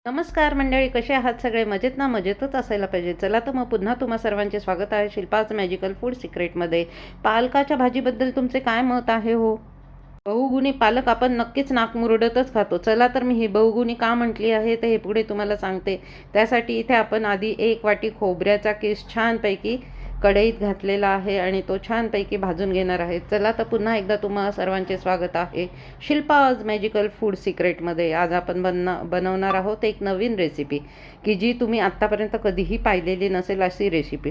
नमस्कार मंडळी, कसे आहात सगळे? मजेत ना? मजेतच असायला पाहिजे. चला तर मग पुन्हा तुम्हा सर्वांचे स्वागत आहे शिल्पाच मॅजिकल फूड सिक्रेटमध्ये. पालकाच्या भाजीबद्दल तुमचे काय मत आहे हो? बहुगुणी पालक आपण नक्कीच नाकमुरडतच खातो. चला तर मी ही बहुगुणी का म्हटली आहे तर हे पुढे तुम्हाला सांगते. त्यासाठी इथे आपण आधी 1 वाटी खोबऱ्याचा किस छानपैकी कढईत घातलेला आहे आणि तो छानपैकी भाजून घेणार आहे. चला तर पुन्हा एकदा तुम्हा सर्वांचे स्वागत आहे शिल्पाज मॅजिकल फूड सिक्रेटमध्ये. आज आपण बनवणार आहोत एक नवीन रेसिपी की जी तुम्ही आत्तापर्यंत कधीही पाहिलेली नसेल अशी रेसिपी.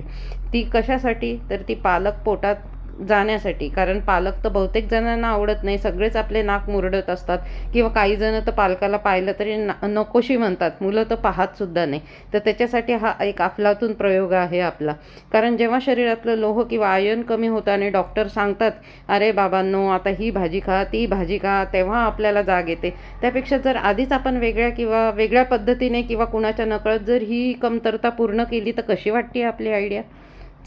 ती कशासाठी तर ती पालक पोटात जाण्यासाठी. कारण पालक तर बहुतेक जणांना आवडत नाही, सगळेच आपले नाक मुरडत असतात किंवा काही जण तर पालकाला पाहिलं तरी नकोशी म्हणतात, मुलं तर पाहतसुद्धा नाही. तर त्याच्यासाठी हा एक अफलातून प्रयोग आहे आपला. कारण जेव्हा शरीरातलं लोह किंवा आयर्न कमी होतं आणि डॉक्टर सांगतात अरे बाबांनो आता ही भाजी खा ती भाजी खा, तेव्हा आपल्याला जाग येते. त्यापेक्षा जर आधीच आपण वेगळ्या पद्धतीने किंवा कुणाच्या नकळत जर ही कमतरता पूर्ण केली तर कशी वाटते आपली आयडिया.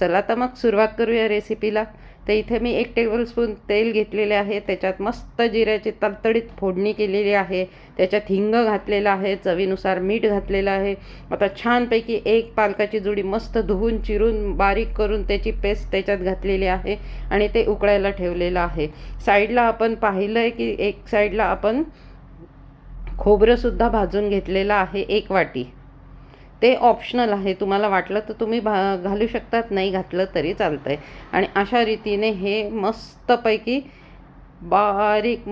चला तर मग सुरुवात करूया रेसिपीला. तर इथे मी 1 टेबलस्पून तेल घेतलेले आहे. त्याच्यात मस्त जिऱ्याची तडतडीत फोडणी केलेली आहे. त्याच्यात हिंग घातलेला आहे, चवीनुसार मीठ घातलेलं आहे. आता छानपैकी एक पालकाची जुडी मस्त धुवून चिरून बारीक करून त्याची पेस्ट त्याच्यात घातलेली आहे आणि ते उकळायला ठेवलेलं आहे. साईडला आपण पाहिलं आहे की एक साईडला आपण खोबरंसुद्धा भाजून घेतलेलं आहे 1 वाटी. ते ऑप्शनल आहे, तुम्हाला वाटलं तर तुम्ही घालू शकतात, नाही घातलं तरी चालतं आहे. आणि अशा रीतीने हे मस्तपैकी बारीक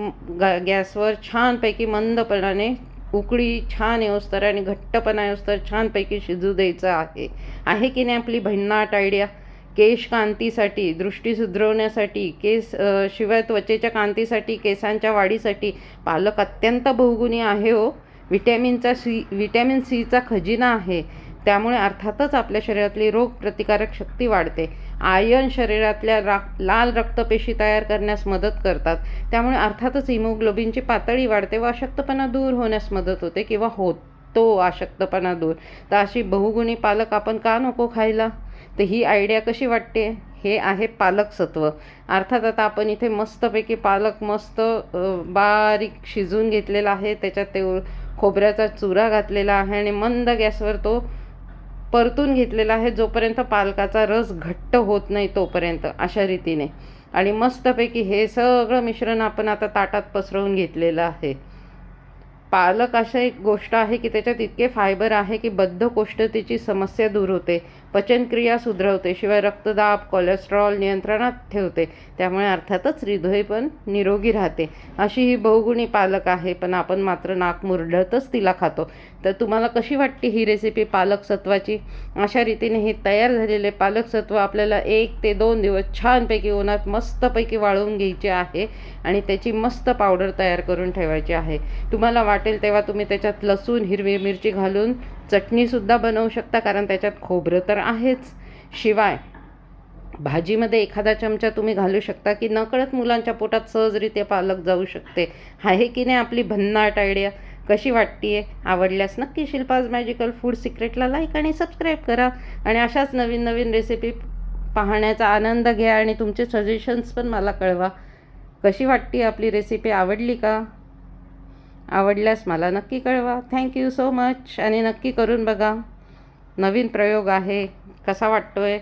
गॅसवर छानपैकी मंदपणाने उकळी छान येऊस्तर आणि घट्टपणा येऊस्तर छानपैकी शिजू द्यायचं आहे. आहे की नाही आपली भन्नाट आयडिया? केश कांतीसाठी, दृष्टी सुधरवण्यासाठी, शिवाय त्वचेच्या कांतीसाठी, केसांच्या वाढीसाठी पालक अत्यंत बहुगुणी आहे हो. व्हिटॅमिन सीचा खजिना आहे. त्यामुळे अर्थातच आपल्या शरीरातली रोगप्रतिकारक शक्ती वाढते. आयर्न शरीरातल्या लाल रक्तपेशी तयार करण्यास मदत करतात. त्यामुळे अर्थातच हिमोग्लोबिनची पातळी वाढते व अशक्तपणा दूर होण्यास मदत होते किंवा होतो अशक्तपणा दूर. तर अशी बहुगुणी पालक आपण का नको खायला? तर ही आयडिया कशी वाटते? हे आहे पालक सत्व. अर्थात आता आपण इथे मस्तपैकी पालक बारीक शिजवून घेतलेला आहे. त्याच्यात ते खोबऱ्याचा चुरा घातलेला आहे आणि मंद गॅसवर तो परतून घेतलेला आहे जोपर्यंत पालकाचा रस घट्ट होत नाही तोपर्यंत, अशा रीतीने. आणि मस्तपैकी हे सगळं मिश्रण आपण आता ताटात पसरवून घेतलेलं आहे. पालक अशा एक गोष्ट आहे की त्याच्यात इतके फायबर आहे की बद्धकोष्ठतेची समस्या दूर होते, पचनक्रिया सुधरवते, शिवाय रक्तदाब कोलेस्ट्रॉल नियंत्रणात ठेवते. त्यामुळे अर्थातच हृदय पण निरोगी राहते. अशी ही बहुगुणी पालक आहे, पण आपण मात्र नाक मुरडतच तिला खातो. तर तुम्हाला कशी वाटते ही रेसिपी पालक सत्वाची? अशा रीतीने हे तयार झालेले पालक सत्व आपल्याला 1 ते 2 दिवस छानपैकी उन्हात मस्तपैकी वाळवून घ्यायचे आहे आणि त्याची मस्त पावडर तयार करून ठेवायची आहे. तुम्हाला वाटेल तेव्हा तुम्ही त्याच्यात लसूण हिरवी मिरची घालून चटणीसुद्धा बनवू शकता, कारण त्याच्यात खोबरं तर आहेच. शिवाय भाजीमध्ये एखादा चमचा तुम्ही घालू शकता की नकळत मुलांच्या पोटात सहजरित्या पालक जाऊ शकते. आहे की नाही आपली भन्नाट आयडिया? कशी वाटते? आवडल्यास नक्की शिल्पाज मॅजिकल फूड सिक्रेटला लाईक आणि सबस्क्राईब करा आणि अशाच नवीन नवीन रेसिपी पाहण्याचा आनंद घ्या आणि तुमचे सजेशन्स पण मला कळवा. कशी वाटते आपली रेसिपी? आवडली का? आवडल्यास मला नक्की कळवा. Thank you so much. आणि नक्की करून बघा. नवीन प्रयोग आहे, कसा वाटतोय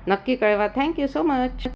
नक्की कळवा. Thank you so much.